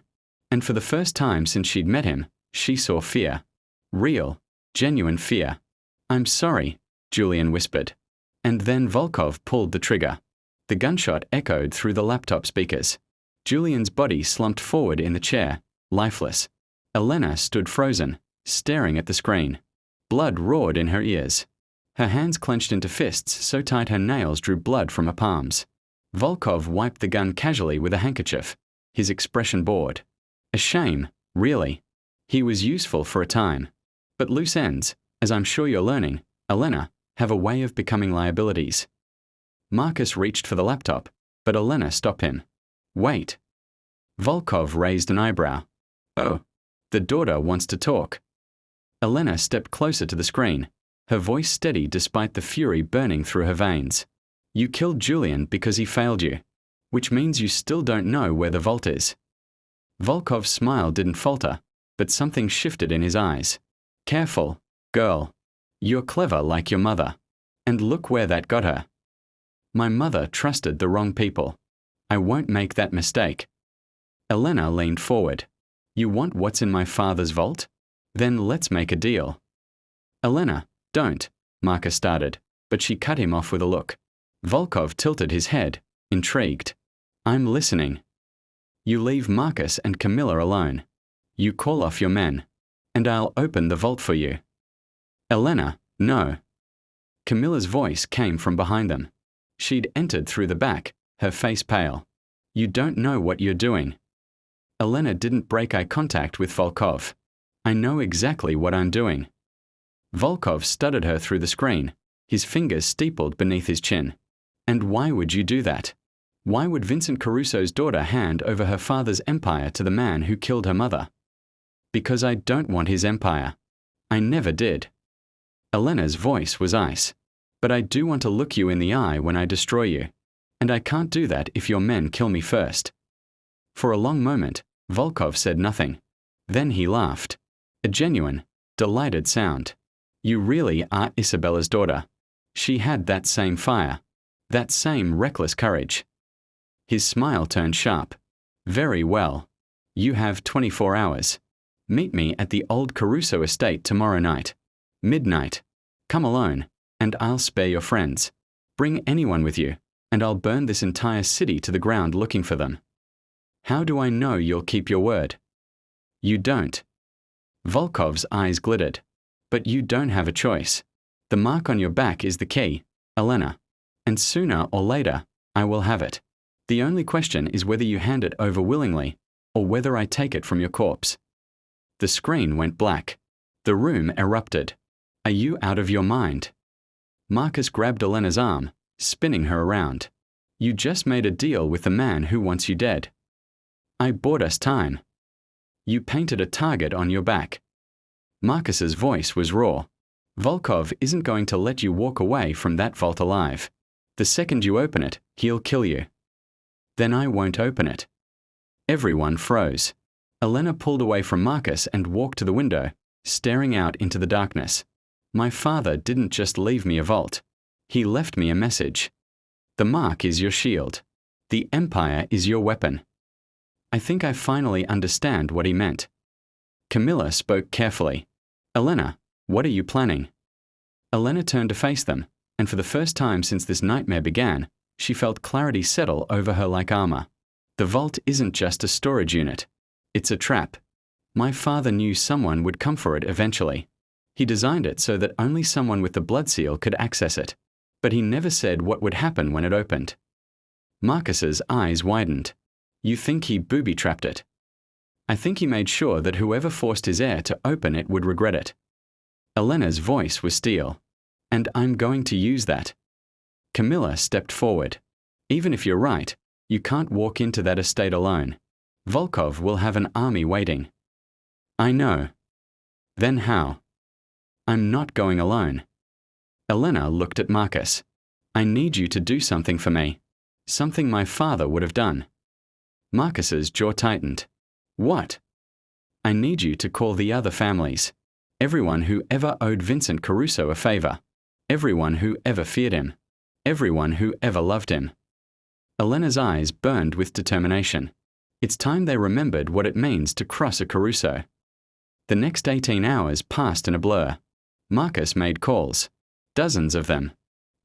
And for the first time since she'd met him, she saw fear. Real, genuine fear. I'm sorry, Julian whispered. And then Volkov pulled the trigger. The gunshot echoed through the laptop speakers. Julian's body slumped forward in the chair, lifeless. Elena stood frozen, staring at the screen. Blood roared in her ears. Her hands clenched into fists so tight her nails drew blood from her palms. Volkov wiped the gun casually with a handkerchief, his expression bored. A shame, really. He was useful for a time. But loose ends, as I'm sure you're learning, Elena, have a way of becoming liabilities. Marcus reached for the laptop, but Elena stopped him. Wait. Volkov raised an eyebrow. Oh, the daughter wants to talk. Elena stepped closer to the screen, her voice steady despite the fury burning through her veins. You killed Julian because he failed you, which means you still don't know where the vault is. Volkov's smile didn't falter, but something shifted in his eyes. Careful, girl. You're clever like your mother. And look where that got her. My mother trusted the wrong people. I won't make that mistake. Elena leaned forward. You want what's in my father's vault? Then let's make a deal. Elena, don't, Marcus started, but she cut him off with a look. Volkov tilted his head, intrigued. I'm listening. You leave Marcus and Camilla alone. You call off your men, and I'll open the vault for you. Elena, no. Camilla's voice came from behind them. She'd entered through the back, her face pale. You don't know what you're doing. Elena didn't break eye contact with Volkov. I know exactly what I'm doing. Volkov studied her through the screen, his fingers steepled beneath his chin. And why would you do that? Why would Vincent Caruso's daughter hand over her father's empire to the man who killed her mother? Because I don't want his empire. I never did. Elena's voice was ice. But I do want to look you in the eye when I destroy you. And I can't do that if your men kill me first. For a long moment, Volkov said nothing. Then he laughed. A genuine, delighted sound. You really are Isabella's daughter. She had that same fire. That same reckless courage. His smile turned sharp. Very well. You have 24 hours. Meet me at the old Caruso estate tomorrow night. Midnight. Come alone. and I'll spare your friends. Bring anyone with you, and I'll burn this entire city to the ground looking for them. How do I know you'll keep your word? You don't. Volkov's eyes glittered. But you don't have a choice. The mark on your back is the key, Elena. And sooner or later, I will have it. The only question is whether you hand it over willingly, or whether I take it from your corpse. The screen went black. The room erupted. Are you out of your mind? Marcus grabbed Elena's arm, spinning her around. You just made a deal with the man who wants you dead. I bought us time. You painted a target on your back. Marcus's voice was raw. Volkov isn't going to let you walk away from that vault alive. The second you open it, he'll kill you. Then I won't open it. Everyone froze. Elena pulled away from Marcus and walked to the window, staring out into the darkness. My father didn't just leave me a vault. He left me a message. The mark is your shield. The Empire is your weapon. I think I finally understand what he meant. Camilla spoke carefully. Elena, what are you planning? Elena turned to face them, and for the first time since this nightmare began, she felt clarity settle over her like armor. The vault isn't just a storage unit. It's a trap. My father knew someone would come for it eventually. He designed it so that only someone with the blood seal could access it, but he never said what would happen when it opened. Marcus's eyes widened. You think he booby-trapped it? I think he made sure that whoever forced his heir to open it would regret it. Elena's voice was steel. And I'm going to use that. Camilla stepped forward. Even if you're right, you can't walk into that estate alone. Volkov will have an army waiting. I know. Then how? I'm not going alone. Elena looked at Marcus. I need you to do something for me. Something my father would have done. Marcus's jaw tightened. What? I need you to call the other families. Everyone who ever owed Vincent Caruso a favor. Everyone who ever feared him. Everyone who ever loved him. Elena's eyes burned with determination. It's time they remembered what it means to cross a Caruso. The next 18 hours passed in a blur. Marcus made calls. Dozens of them.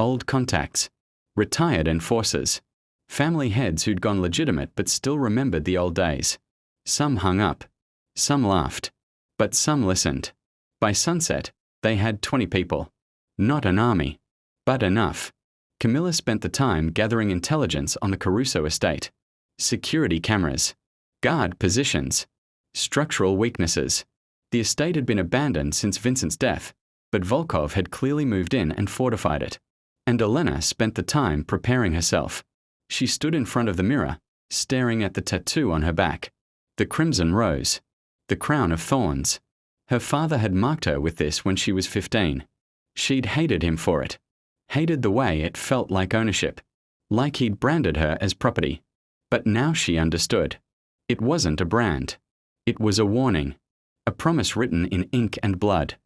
Old contacts. Retired enforcers. Family heads who'd gone legitimate but still remembered the old days. Some hung up. Some laughed. But some listened. By sunset, they had 20 people. Not an army, but enough. Camilla spent the time gathering intelligence on the Caruso estate. Security cameras. Guard positions. Structural weaknesses. The estate had been abandoned since Vincent's death, but Volkov had clearly moved in and fortified it. And Elena spent the time preparing herself. She stood in front of the mirror, staring at the tattoo on her back. The crimson rose. The crown of thorns. Her father had marked her with this when she was 15. She'd hated him for it. Hated the way it felt like ownership. Like he'd branded her as property. But now she understood. It wasn't a brand. It was a warning. A promise written in ink and blood.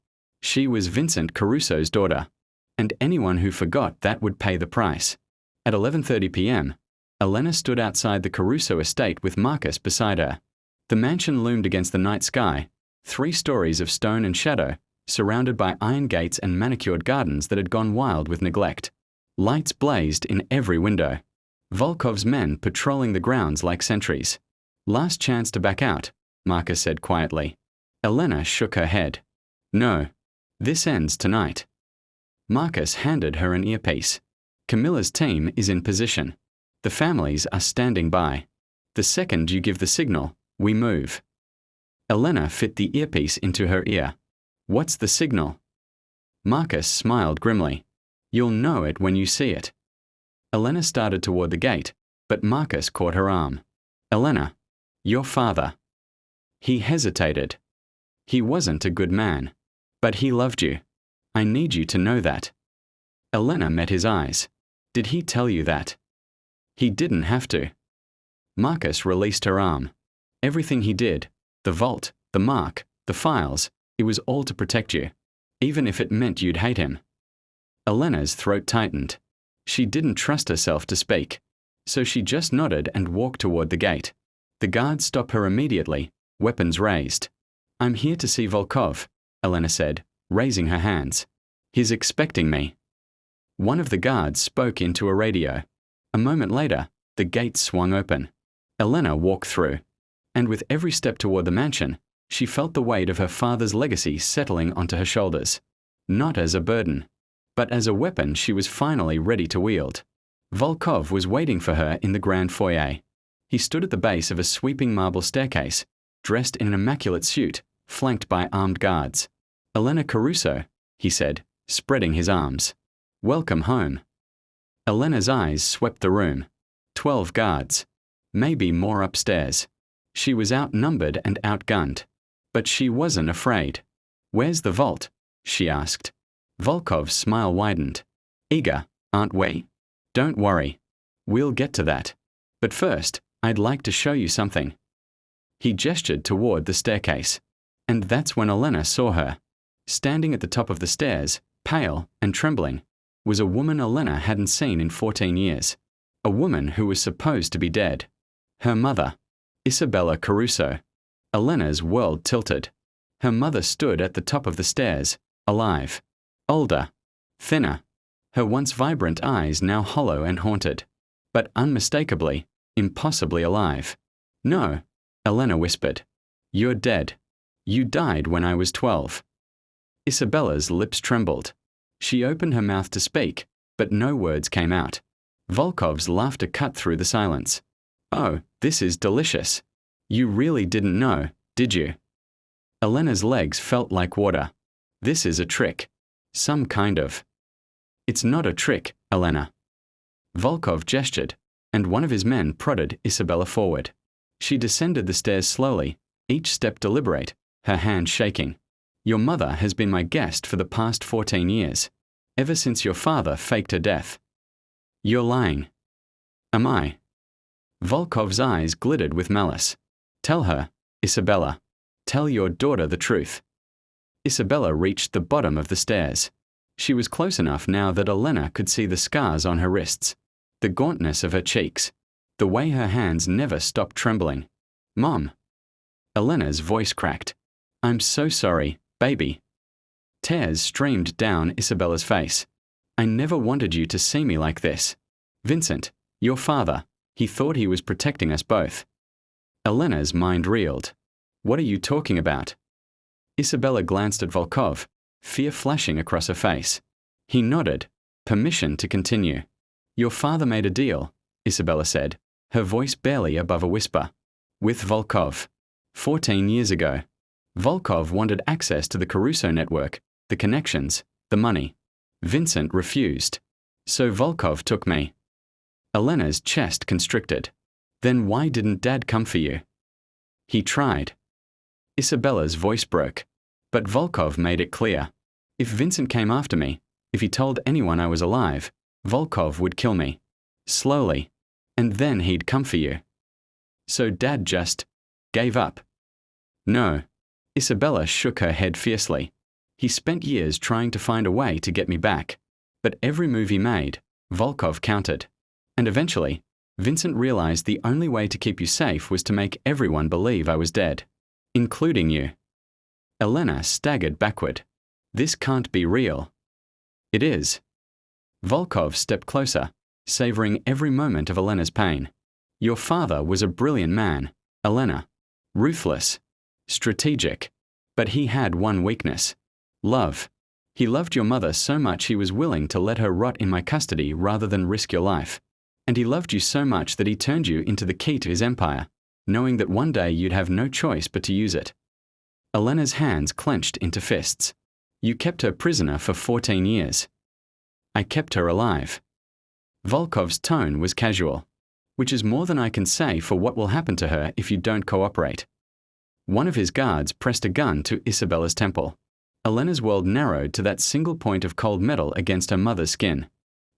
She was Vincent Caruso's daughter. And anyone who forgot that would pay the price. At 11:30 p.m., Elena stood outside the Caruso estate with Marcus beside her. The mansion loomed against the night sky, 3 stories of stone and shadow, surrounded by iron gates and manicured gardens that had gone wild with neglect. Lights blazed in every window. Volkov's men patrolling the grounds like sentries. Last chance to back out, Marcus said quietly. Elena shook her head. No. This ends tonight. Marcus handed her an earpiece. Camilla's team is in position. The families are standing by. The second you give the signal, we move. Elena fit the earpiece into her ear. What's the signal? Marcus smiled grimly. You'll know it when you see it. Elena started toward the gate, but Marcus caught her arm. Elena, your father. He hesitated. He wasn't a good man, but he loved you. I need you to know that. Elena met his eyes. Did he tell you that? He didn't have to. Marcus released her arm. Everything he did, the vault, the mark, the files, it was all to protect you, even if it meant you'd hate him. Elena's throat tightened. She didn't trust herself to speak, so she just nodded and walked toward the gate. The guards stopped her immediately, weapons raised. I'm here to see Volkov, Elena said, raising her hands. He's expecting me. One of the guards spoke into a radio. A moment later, the gate swung open. Elena walked through, and with every step toward the mansion, she felt the weight of her father's legacy settling onto her shoulders. Not as a burden, but as a weapon she was finally ready to wield. Volkov was waiting for her in the grand foyer. He stood at the base of a sweeping marble staircase, dressed in an immaculate suit, flanked by armed guards. "Elena Caruso," he said, spreading his arms. "Welcome home." Elena's eyes swept the room. 12 guards. Maybe more upstairs. She was outnumbered and outgunned. But she wasn't afraid. "Where's the vault?" she asked. Volkov's smile widened. "Eager, aren't we? Don't worry. We'll get to that. But first, I'd like to show you something." He gestured toward the staircase. And that's when Elena saw her. Standing at the top of the stairs, pale and trembling, was a woman Elena hadn't seen in 14 years. A woman who was supposed to be dead. Her mother, Isabella Caruso. Elena's world tilted. Her mother stood at the top of the stairs, alive. Older. Thinner. Her once vibrant eyes now hollow and haunted. But unmistakably, impossibly alive. "No," Elena whispered. "You're dead. You died when I was 12. Isabella's lips trembled. She opened her mouth to speak, but no words came out. Volkov's laughter cut through the silence. "Oh, this is delicious. You really didn't know, did you?" Elena's legs felt like water. "This is a trick. Some kind of." "It's not a trick, Elena." Volkov gestured, and one of his men prodded Isabella forward. She descended the stairs slowly, each step deliberate, her hand shaking. "Your mother has been my guest for the past 14 years, ever since your father faked her death." "You're lying." "Am I?" Volkov's eyes glittered with malice. "Tell her, Isabella. Tell your daughter the truth." Isabella reached the bottom of the stairs. She was close enough now that Elena could see the scars on her wrists, the gauntness of her cheeks, the way her hands never stopped trembling. "Mom." Elena's voice cracked. "I'm so sorry, baby." Tears streamed down Isabella's face. "I never wanted you to see me like this. Vincent, your father, he thought he was protecting us both." Elena's mind reeled. "What are you talking about?" Isabella glanced at Volkov, fear flashing across her face. He nodded, permission to continue. "Your father made a deal," Isabella said, her voice barely above a whisper. "With Volkov. 14 years ago. Volkov wanted access to the Caruso network, the connections, the money. Vincent refused. So Volkov took me." Elena's chest constricted. "Then why didn't Dad come for you?" "He tried." Isabella's voice broke. But Volkov made it clear. If Vincent came after me, if he told anyone I was alive, Volkov would kill me. Slowly. And then he'd come for you. So Dad just gave up. "No." Isabella shook her head fiercely. "He spent years trying to find a way to get me back. But every move he made, Volkov countered. And eventually, Vincent realized the only way to keep you safe was to make everyone believe I was dead. Including you." Elena staggered backward. "This can't be real." "It is." Volkov stepped closer, savoring every moment of Elena's pain. "Your father was a brilliant man, Elena. Ruthless. Strategic. But he had one weakness. Love. He loved your mother so much he was willing to let her rot in my custody rather than risk your life. And he loved you so much that he turned you into the key to his empire, knowing that one day you'd have no choice but to use it." Elena's hands clenched into fists. "You kept her prisoner for 14 years. I kept her alive." Volkov's tone was casual, which is more than I can say for what will happen to her if you don't cooperate. One of his guards pressed a gun to Isabella's temple. Elena's world narrowed to that single point of cold metal against her mother's skin.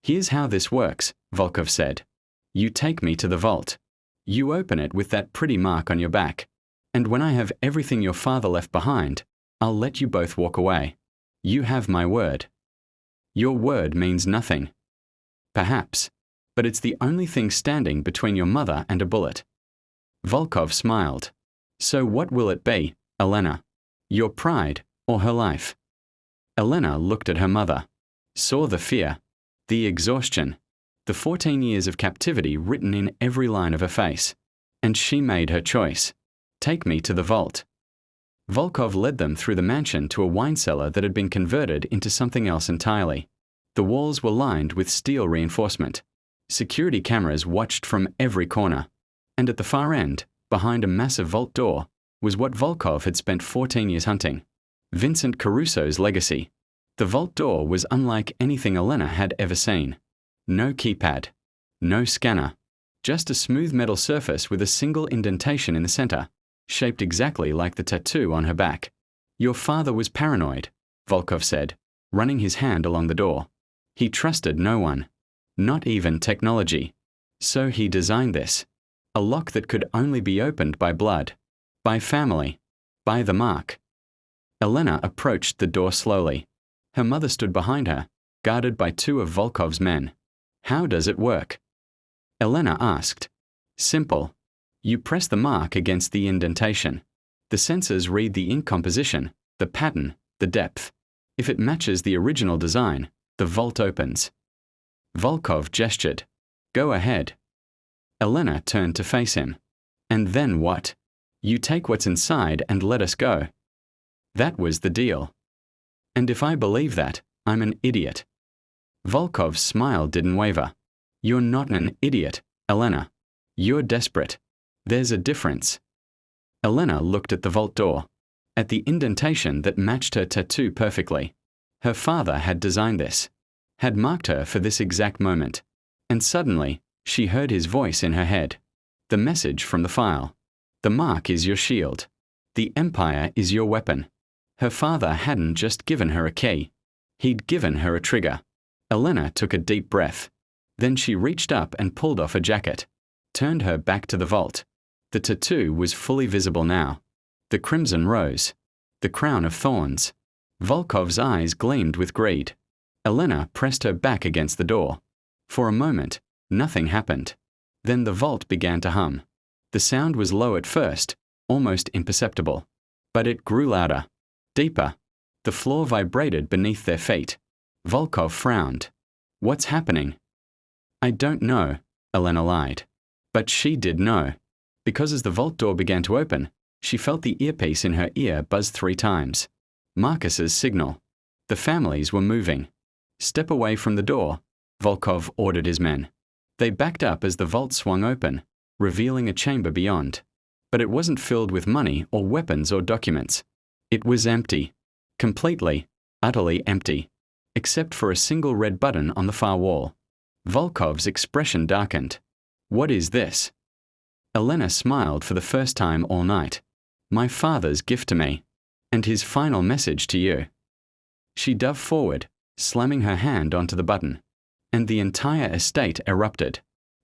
"Here's how this works," Volkov said. "You take me to the vault. You open it with that pretty mark on your back. And when I have everything your father left behind, I'll let you both walk away. You have my word." "Your word means nothing." "Perhaps, but it's the only thing standing between your mother and a bullet." Volkov smiled. "So what will it be, Elena? Your pride or her life?" Elena looked at her mother, saw the fear, The exhaustion. The 14 years of captivity written in every line of her face. And she made her choice. Take me to the vault. Volkov led them through the mansion to a wine cellar that had been converted into something else entirely. The walls were lined with steel reinforcement. Security cameras watched from every corner. And at the far end, behind a massive vault door, was what Volkov had spent 14 years hunting. Vincent Caruso's legacy. The vault door was unlike anything Elena had ever seen. No keypad. No scanner. Just a smooth metal surface with a single indentation in the center, shaped exactly like the tattoo on her back. Your father was paranoid, Volkov said, running his hand along the door. He trusted no one. Not even technology. So he designed this. A lock that could only be opened by blood. By family. By the mark. Elena approached the door slowly. Her mother stood behind her, guarded by two of Volkov's men. How does it work? Elena asked. Simple. You press the mark against the indentation. The sensors read the ink composition, the pattern, the depth. If it matches the original design, the vault opens. Volkov gestured. Go ahead. Elena turned to face him. And then what? You take what's inside and let us go. That was the deal. And if I believe that, I'm an idiot. Volkov's smile didn't waver. You're not an idiot, Elena. You're desperate. There's a difference. Elena looked at the vault door, at the indentation that matched her tattoo perfectly. Her father had designed this, had marked her for this exact moment. And suddenly, she heard his voice in her head. The message from the file. The mark is your shield. The Empire is your weapon. Her father hadn't just given her a key. He'd given her a trigger. Elena took a deep breath. Then she reached up and pulled off a jacket, turned her back to the vault. The tattoo was fully visible now. The crimson rose. The crown of thorns. Volkov's eyes gleamed with greed. Elena pressed her back against the door. For a moment, nothing happened. Then the vault began to hum. The sound was low at first, almost imperceptible. But it grew louder, deeper. The floor vibrated beneath their feet. Volkov frowned. What's happening? I don't know, Elena lied. But she did know. Because as the vault door began to open, she felt the earpiece in her ear buzz 3 times. Marcus's signal. The families were moving. Step away from the door, Volkov ordered his men. They backed up as the vault swung open, revealing a chamber beyond. But it wasn't filled with money or weapons or documents. It was empty. Completely, utterly empty. Except for a single red button on the far wall. Volkov's expression darkened. What is this? Elena smiled for the first time all night. My father's gift to me. And his final message to you. She dove forward, slamming her hand onto the button. And the entire estate erupted.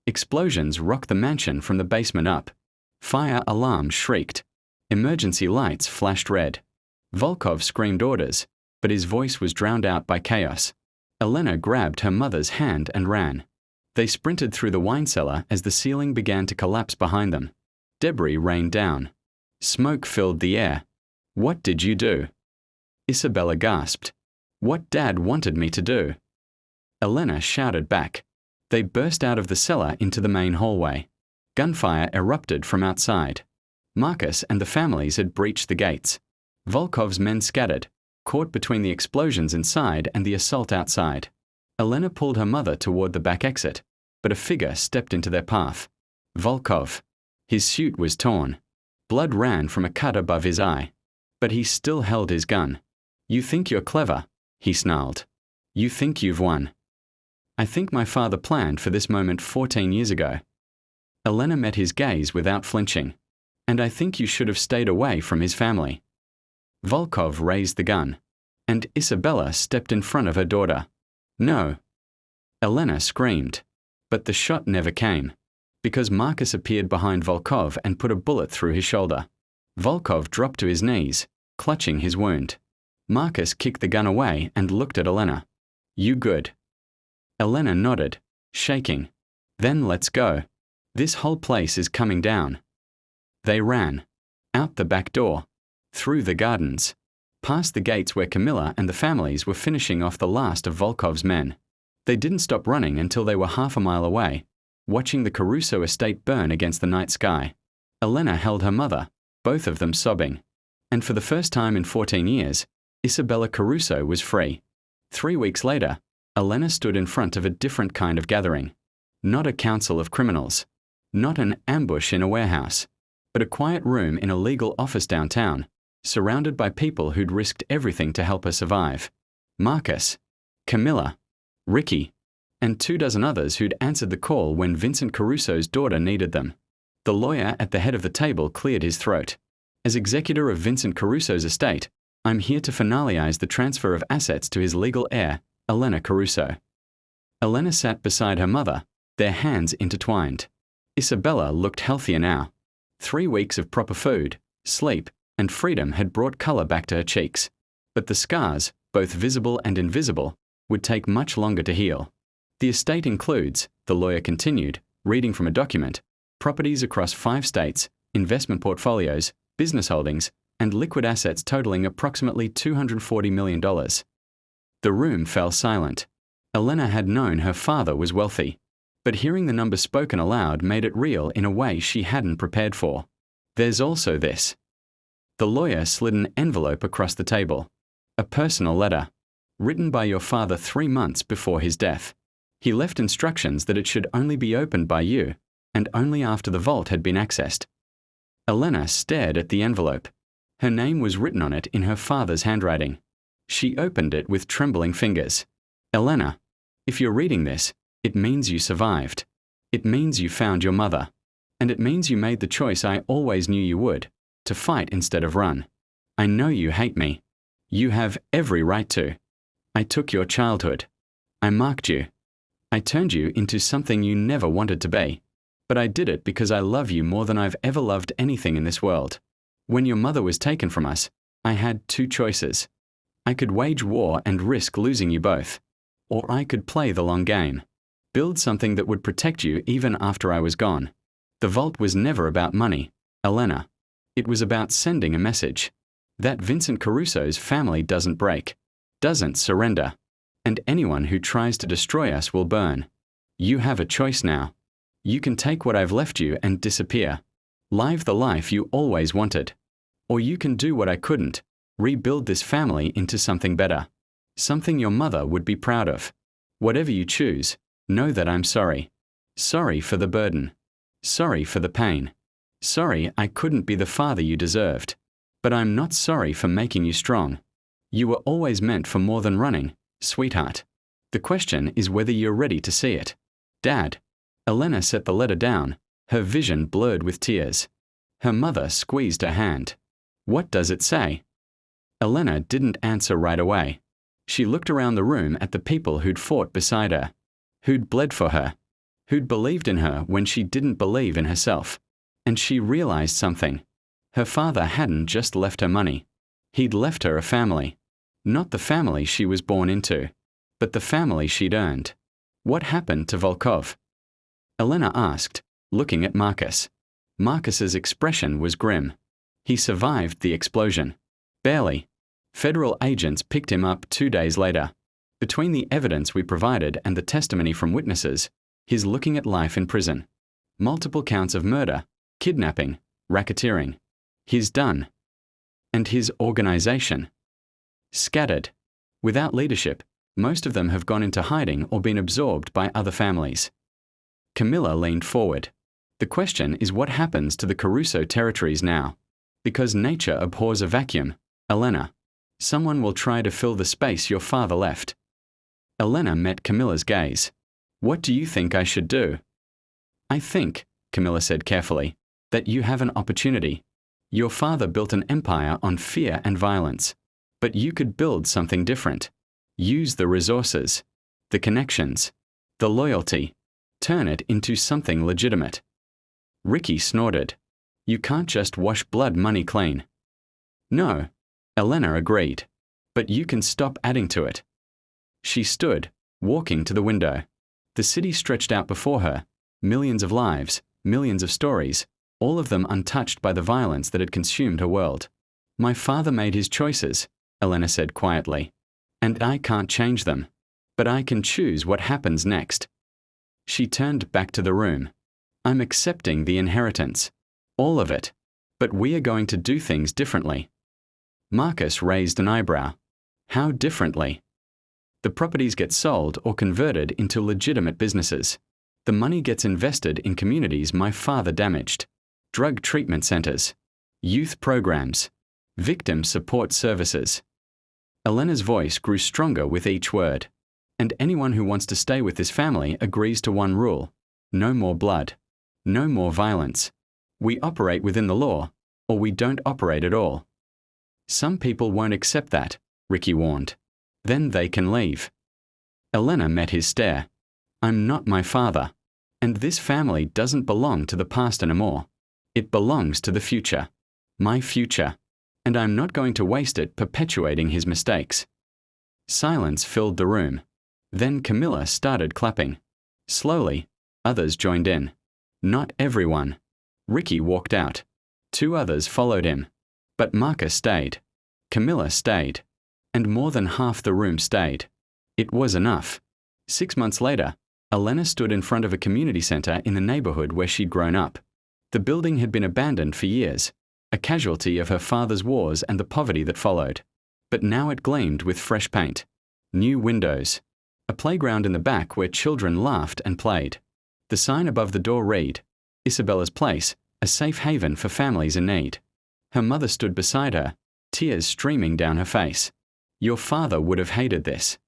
Explosions rocked the mansion from the basement up. Fire alarms shrieked. Emergency lights flashed red. Volkov screamed orders, but his voice was drowned out by chaos. Elena grabbed her mother's hand and ran. They sprinted through the wine cellar as the ceiling began to collapse behind them. Debris rained down. Smoke filled the air. What did you do? Isabella gasped. What Dad wanted me to do. Elena shouted back. They burst out of the cellar into the main hallway. Gunfire erupted from outside. Marcus and the families had breached the gates. Volkov's men scattered, caught between the explosions inside and the assault outside. Elena pulled her mother toward the back exit, but a figure stepped into their path. Volkov. His suit was torn. Blood ran from a cut above his eye. But he still held his gun. You think you're clever, he snarled. You think you've won. I think my father planned for this moment 14 years ago. Elena met his gaze without flinching. And I think you should have stayed away from his family. Volkov raised the gun, and Isabella stepped in front of her daughter. No. Elena screamed, but the shot never came, because Marcus appeared behind Volkov and put a bullet through his shoulder. Volkov dropped to his knees, clutching his wound. Marcus kicked the gun away and looked at Elena. You good? Elena nodded, shaking. Then let's go. This whole place is coming down. They ran. Out the back door. Through the gardens. Past the gates where Camilla and the families were finishing off the last of Volkov's men. They didn't stop running until they were half a mile away, watching the Caruso estate burn against the night sky. Elena held her mother, both of them sobbing. And for the first time in 14 years, Isabella Caruso was free. 3 weeks later, Elena stood in front of a different kind of gathering. Not a council of criminals. Not an ambush in a warehouse. But a quiet room in a legal office downtown, surrounded by people who'd risked everything to help her survive. Marcus, Camilla, Ricky, and 24 others who'd answered the call when Vincent Caruso's daughter needed them. The lawyer at the head of the table cleared his throat. As executor of Vincent Caruso's estate, I'm here to finalize the transfer of assets to his legal heir, Elena Caruso. Elena sat beside her mother, their hands intertwined. Isabella looked healthier now. 3 weeks of proper food, sleep, and freedom had brought color back to her cheeks. But the scars, both visible and invisible, would take much longer to heal. The estate includes, the lawyer continued, reading from a document, properties across 5 states, investment portfolios, business holdings, and liquid assets totaling approximately $240 million. The room fell silent. Elena had known her father was wealthy, but hearing the number spoken aloud made it real in a way she hadn't prepared for. There's also this. The lawyer slid an envelope across the table. A personal letter, written by your father 3 months before his death. He left instructions that it should only be opened by you, and only after the vault had been accessed. Elena stared at the envelope. Her name was written on it in her father's handwriting. She opened it with trembling fingers. Elena, if you're reading this, it means you survived. It means you found your mother. And it means you made the choice I always knew you would, to fight instead of run. I know you hate me. You have every right to. I took your childhood. I marked you. I turned you into something you never wanted to be. But I did it because I love you more than I've ever loved anything in this world. When your mother was taken from us, I had 2 choices. I could wage war and risk losing you both. Or I could play the long game. Build something that would protect you even after I was gone. The vault was never about money, Elena. It was about sending a message. That Vincent Caruso's family doesn't break, doesn't surrender. And anyone who tries to destroy us will burn. You have a choice now. You can take what I've left you and disappear. Live the life you always wanted. Or you can do what I couldn't, rebuild this family into something better. Something your mother would be proud of. Whatever you choose, know that I'm sorry. Sorry for the burden. Sorry for the pain. Sorry I couldn't be the father you deserved. But I'm not sorry for making you strong. You were always meant for more than running, sweetheart. The question is whether you're ready to see it. Dad. Elena set the letter down, her vision blurred with tears. Her mother squeezed her hand. What does it say? Elena didn't answer right away. She looked around the room at the people who'd fought beside her, who'd bled for her, who'd believed in her when she didn't believe in herself. And she realized something. Her father hadn't just left her money. He'd left her a family. Not the family she was born into, but the family she'd earned. What happened to Volkov? Elena asked, looking at Marcus. Marcus's expression was grim. He survived the explosion. Barely. Federal agents picked him up 2 days later. Between the evidence we provided and the testimony from witnesses, he's looking at life in prison. Multiple counts of murder, kidnapping, racketeering. He's done. And his organization? Scattered. Without leadership, most of them have gone into hiding or been absorbed by other families. Camilla leaned forward. The question is what happens to the Caruso territories now? Because nature abhors a vacuum, Elena. Someone will try to fill the space your father left. Elena met Camilla's gaze. What do you think I should do? I think, Camilla said carefully, that you have an opportunity. Your father built an empire on fear and violence. But you could build something different. Use the resources, the connections, the loyalty. Turn it into something legitimate. Ricky snorted. You can't just wash blood money clean. No, Elena agreed. But you can stop adding to it. She stood, walking to the window. The city stretched out before her. Millions of lives, millions of stories, all of them untouched by the violence that had consumed her world. My father made his choices, Elena said quietly. And I can't change them. but I can choose what happens next. She turned back to the room. I'm accepting the inheritance. All of it. But we are going to do things differently. Marcus raised an eyebrow. How differently? The properties get sold or converted into legitimate businesses. The money gets invested in communities my father damaged. Drug treatment centers, youth programs, victim support services. Elena's voice grew stronger with each word. And anyone who wants to stay with this family agrees to one rule. No more blood. No more violence. We operate within the law, or we don't operate at all. Some people won't accept that, Ricky warned. Then they can leave. Elena met his stare. I'm not my father. And this family doesn't belong to the past anymore. It belongs to the future. My future. And I'm not going to waste it perpetuating his mistakes. Silence filled the room. Then Camilla started clapping. Slowly, others joined in. Not everyone. Ricky walked out. 2 others followed him. But Marcus stayed. Camilla stayed. And more than half the room stayed. It was enough. 6 months later, Elena stood in front of a community center in the neighborhood where she'd grown up. The building had been abandoned for years, a casualty of her father's wars and the poverty that followed. But now it gleamed with fresh paint. New windows. A playground in the back where children laughed and played. The sign above the door read, Isabella's Place, a safe haven for families in need. Her mother stood beside her, tears streaming down her face. Your father would have hated this.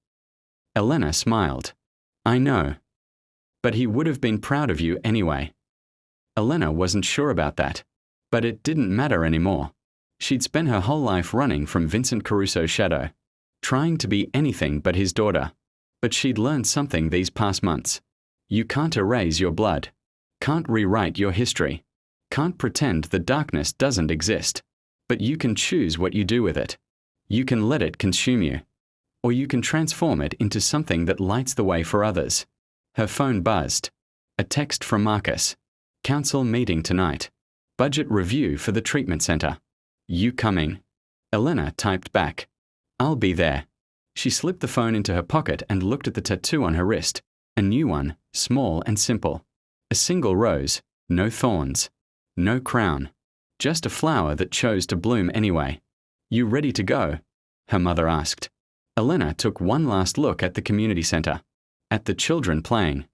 Elena smiled. I know. But he would have been proud of you anyway. Elena wasn't sure about that. But it didn't matter anymore. She'd spent her whole life running from Vincent Caruso's shadow, trying to be anything but his daughter. But she'd learned something these past months. You can't erase your blood. Can't rewrite your history. Can't pretend the darkness doesn't exist. But you can choose what you do with it. You can let it consume you. Or you can transform it into something that lights the way for others. Her phone buzzed. A text from Marcus. Council meeting tonight. Budget review for the treatment center. You coming? Elena typed back. I'll be there. She slipped the phone into her pocket and looked at the tattoo on her wrist. A new one, small and simple. A single rose, no thorns. No crown. Just a flower that chose to bloom anyway. You ready to go? Her mother asked. Elena took one last look at the community center. At the children playing.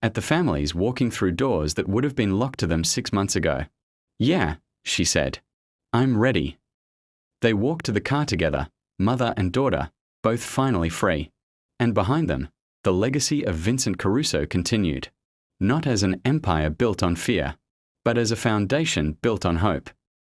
At the families walking through doors that would have been locked to them 6 months ago. Yeah, she said. I'm ready. They walked to the car together, mother and daughter, both finally free. And behind them, the legacy of Vincent Caruso continued. Not as an empire built on fear, but as a foundation built on hope.